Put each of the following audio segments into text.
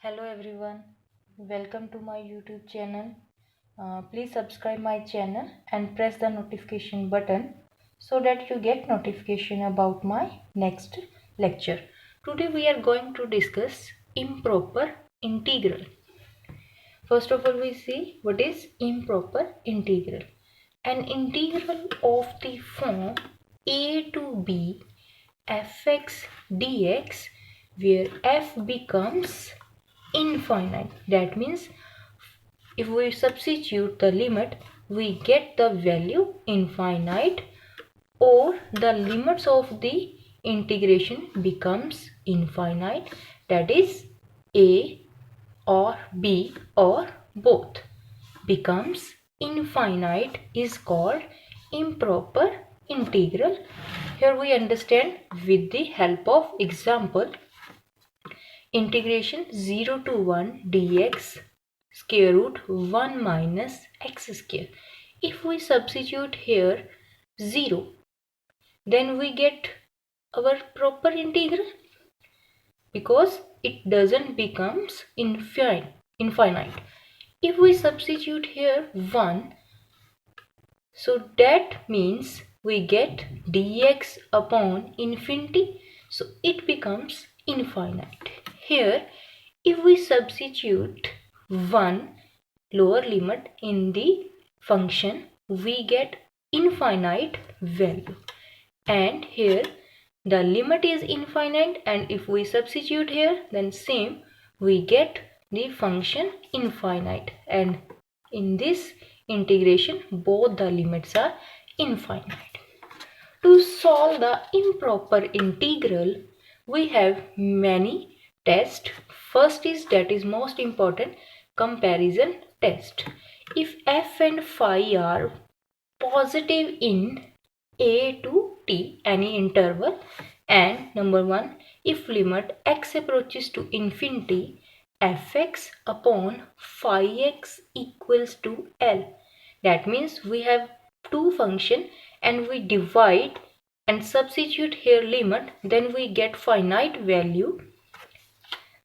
Hello everyone, welcome to my YouTube channel. Please subscribe my channel and press the notification button so that you get notification about my next lecture. Today we are going to discuss improper integral. First of all, we see what is improper integral. An integral of the form a to b fx dx where f becomes infinite. That means if we substitute the limit, we get the value infinite, or the limits of the integration becomes infinite, that is a or b or both becomes infinite is called improper integral. Here we understand with the help of example. Integration 0 to 1 dx square root 1 minus x square. If we substitute here 0, then we get our proper integral because it doesn't becomes infinite. If we substitute here 1, so that means we get dx upon infinity, so it becomes infinite. Here if we substitute 1 lower limit in the function, we get infinite value, and here the limit is infinite, and if we substitute here, then same we get the function infinite, and in this integration both the limits are infinite. To solve the improper integral, we have many tests. First is, that is most important, comparison test. If f and phi are positive in a to t, any interval, and number 1, if limit x approaches to infinity, fx upon phi x equals to L. That means we have two functions and we divide and substitute here limit, then we get finite value.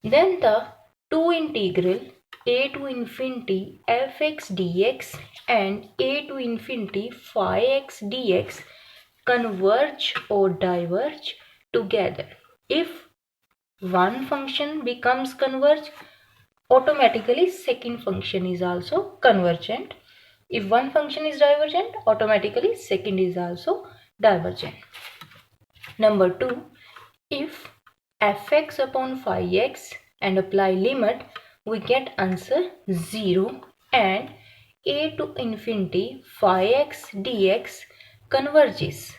Then the two integral a to infinity fx dx and a to infinity phi x dx converge or diverge together. If one function becomes converge, automatically second function is also convergent. If one function is divergent, automatically second is also divergent. Number 2, if fx upon phi x and apply limit, we get answer 0, and a to infinity phi x dx converges.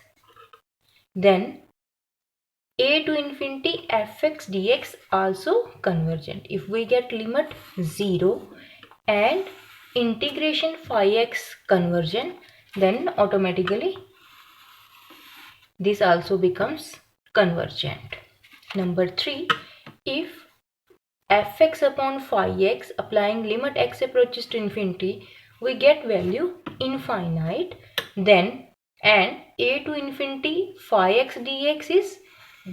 Then a to infinity fx dx also convergent. If we get limit 0 and integration phi x convergent, then automatically this also becomes convergent. Number 3, if fx upon phi x applying limit x approaches to infinity, we get value infinite, then and a to infinity phi x dx is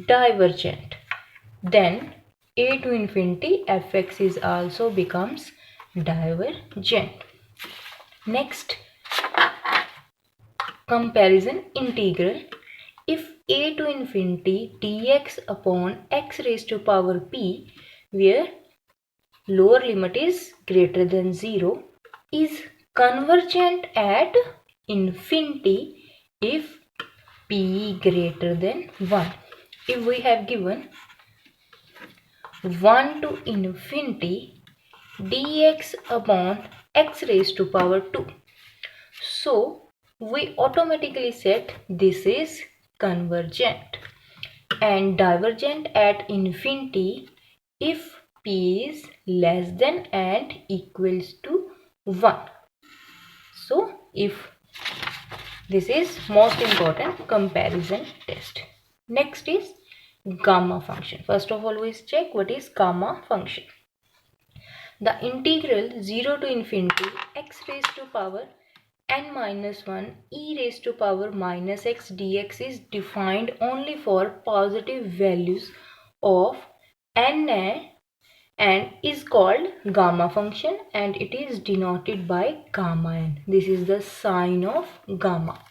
divergent, then a to infinity fx is also becomes divergent. Next, comparison integral. If a to infinity dx upon x raised to power p, where lower limit is greater than 0, is convergent at infinity if p greater than 1. If we have given 1 to infinity dx upon x raised to power 2, so we automatically set this is convergent, and divergent at infinity if p is less than and equals to 1. So if this is most important comparison test. Next is gamma function. First of all, we check what is gamma function. The integral 0 to infinity x raised to power n minus 1 e raised to power minus x dx is defined only for positive values of n and is called gamma function, and it is denoted by gamma n. This is the sign of gamma.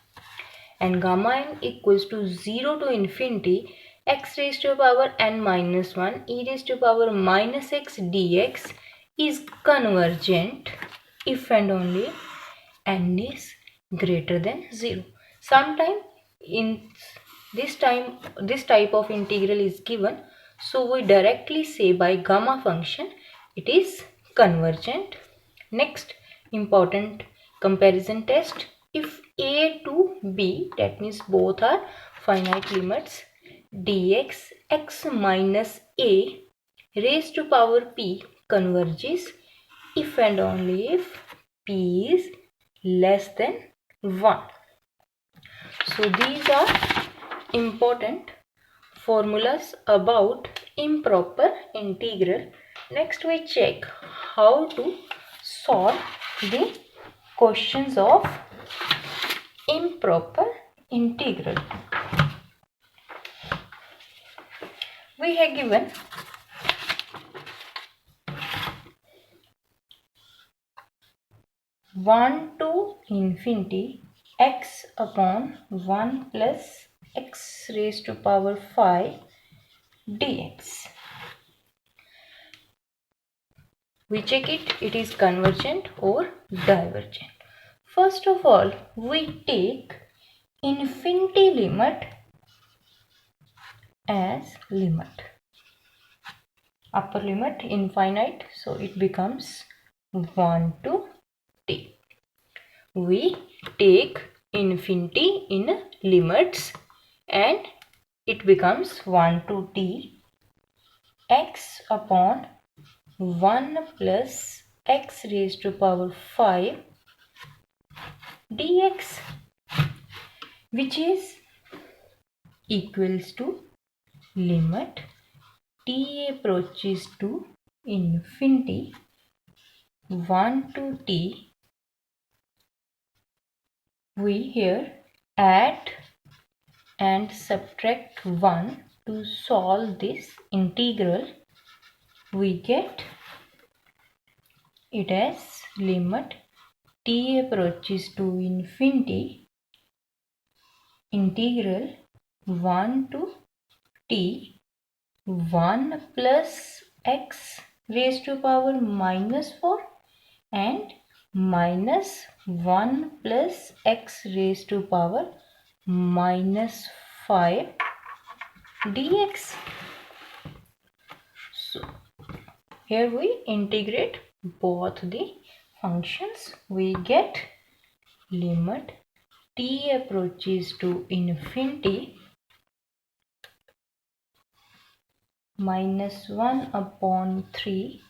And gamma n equals to 0 to infinity x raised to the power n minus 1 e raised to the power minus x dx is convergent if and only n is greater than 0. Sometime in this type of integral is given, so we directly say by gamma function it is convergent. Next important comparison test: if a to b, that means both are finite limits, dx x minus a raised to power p converges if and only if p is less than 1. So these are important formulas about improper integral. Next we check how to solve the questions of improper integral. We have given one to infinity x upon 1 plus x raised to power 5 dx. We check it is convergent or divergent. First of all, we take infinity limit as limit. Upper limit infinite, so it becomes 1 to t. We take infinity in limits and it becomes 1 to t x upon 1 plus x raised to power 5 dx, which is equals to limit t approaches to infinity 1 to t. We here add and subtract 1 to solve this integral. We get it as limit t approaches to infinity integral 1 to t 1 plus x raised to power minus 4 and minus 1 plus x raised to power minus 5 dx. So here we integrate both the functions. We get limit t approaches to infinity minus 1 upon 3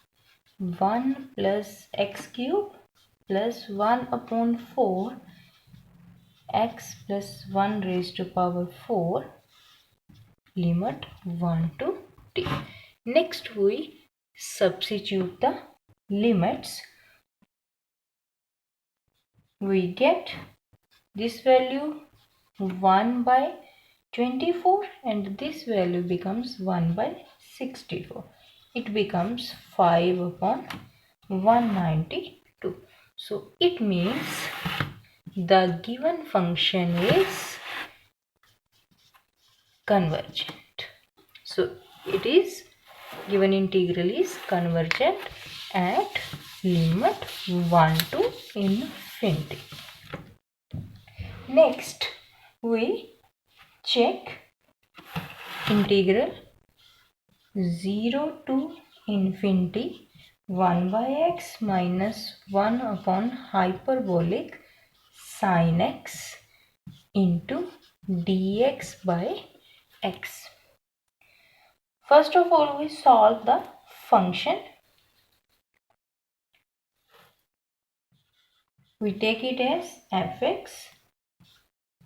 1 plus x cube plus 1 upon 4 x plus 1 raised to power 4 limit 1 to t. Next we substitute the limits. We get this value 1 by 24 and this value becomes 1 by 64. It becomes 5 upon 192. So it means the given function is convergent. So it is given integral is convergent at limit 1 to infinity. Next we check integral 0 to infinity 1 by x minus 1 upon hyperbolic sin x into dx by x. First of all, we solve the function. We take it as fx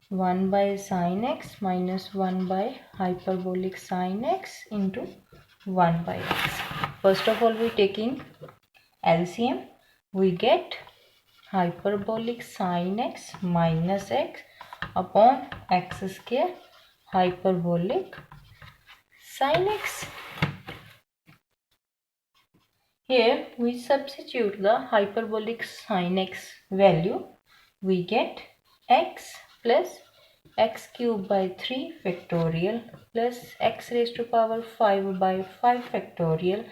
1 by sin x minus 1 by hyperbolic sin x into 1 by x. First of all, we taking LCM. We get hyperbolic sin x minus x upon x square hyperbolic sin x. Here we substitute the hyperbolic sin x value. We get x plus x cube by 3 factorial plus x raised to power 5 by 5 factorial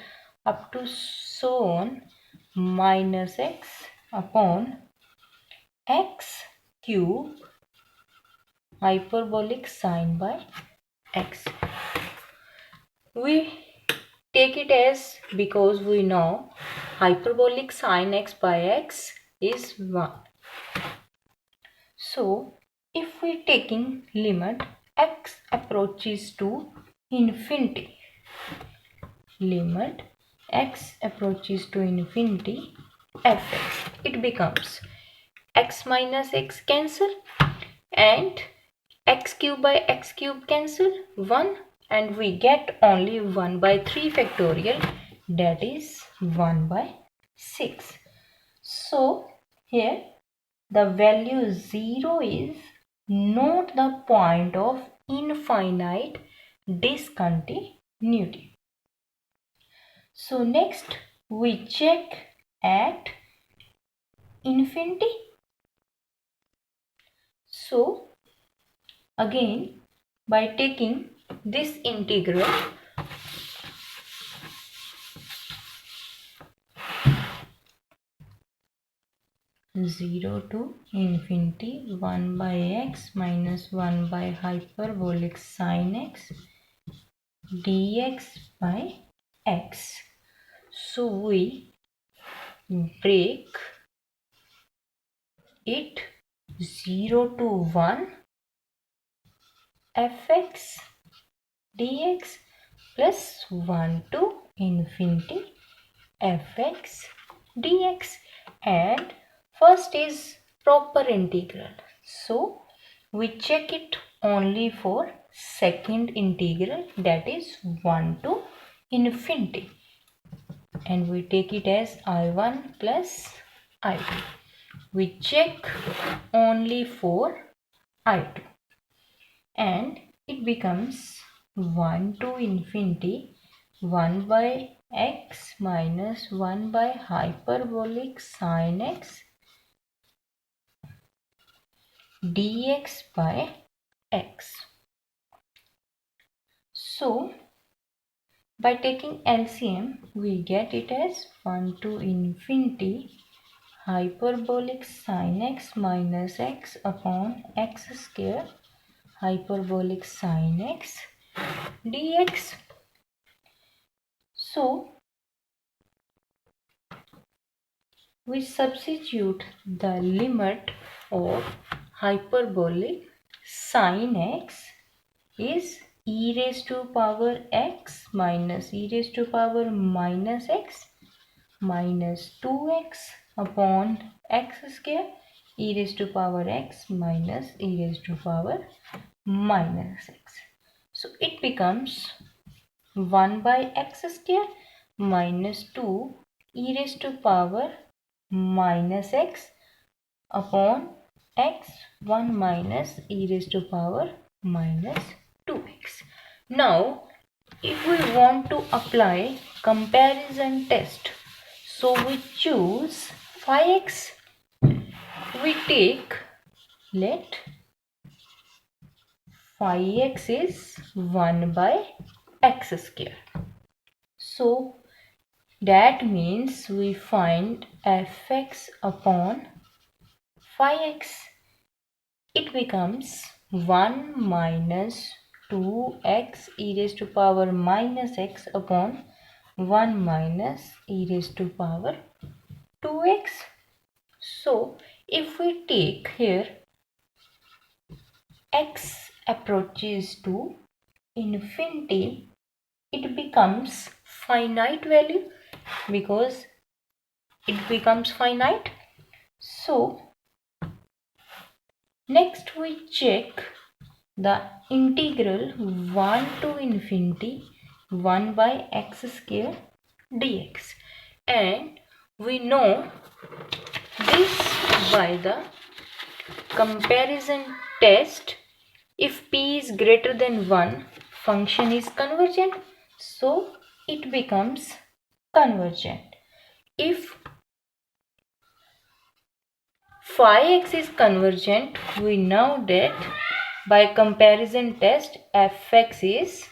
up to so on minus x upon x cube hyperbolic sin by x. We take it as, because we know hyperbolic sin x by x is 1. So if we taking limit x approaches to infinity, limit x approaches to infinity fx, it becomes x minus x cancel and x cube by x cube cancel 1, and we get only 1 by 3 factorial, that is 1 by 6. So here the value 0 is not the point of infinite discontinuity. So next we check at infinity. So again, by taking this integral, zero to infinity 1 by x minus 1 by hyperbolic sin x dx by x. So we break it 0 to 1 fx dx plus 1 to infinity fx dx, and first is proper integral, so we check it only for second integral, that is 1 to infinity, and we take it as I1 plus I2. We check only for I2 and it becomes 1 to infinity 1 by x minus 1 by hyperbolic sin x dx by x. So by taking LCM we get it as 1 to infinity hyperbolic sin x minus x upon x square hyperbolic sin x dx. So we substitute the limit of hyperbolic sin x is e raised to power x minus e raised to power minus x minus 2x upon x square e raised to power x minus e raised to power minus x. So it becomes 1 by x square minus 2 e raised to power minus x upon x 1 minus e raised to power minus 2x. Now if we want to apply comparison test, so we choose phi x, we take, let phi x is 1 by x square. So that means we find fx upon phi x, it becomes 1 minus 2x e raised to power minus x upon 1 minus e raised to power 2x. So if we take here x approaches to infinity, it becomes finite value because it becomes finite. So next we check the integral 1 to infinity 1 by x square dx, and we know this by the comparison test. If p is greater than 1, function is convergent, so it becomes convergent. If phi x is convergent, we know that by comparison test fx is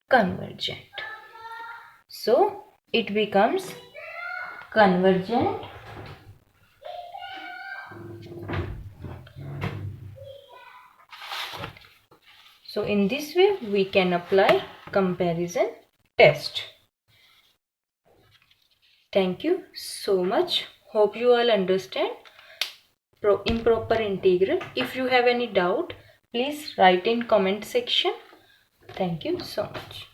convergent. So it becomes convergent So in this way we can apply comparison test. Thank you so much. Hope you all understand improper integral. If you have any doubt, please write in comment section. Thank you so much.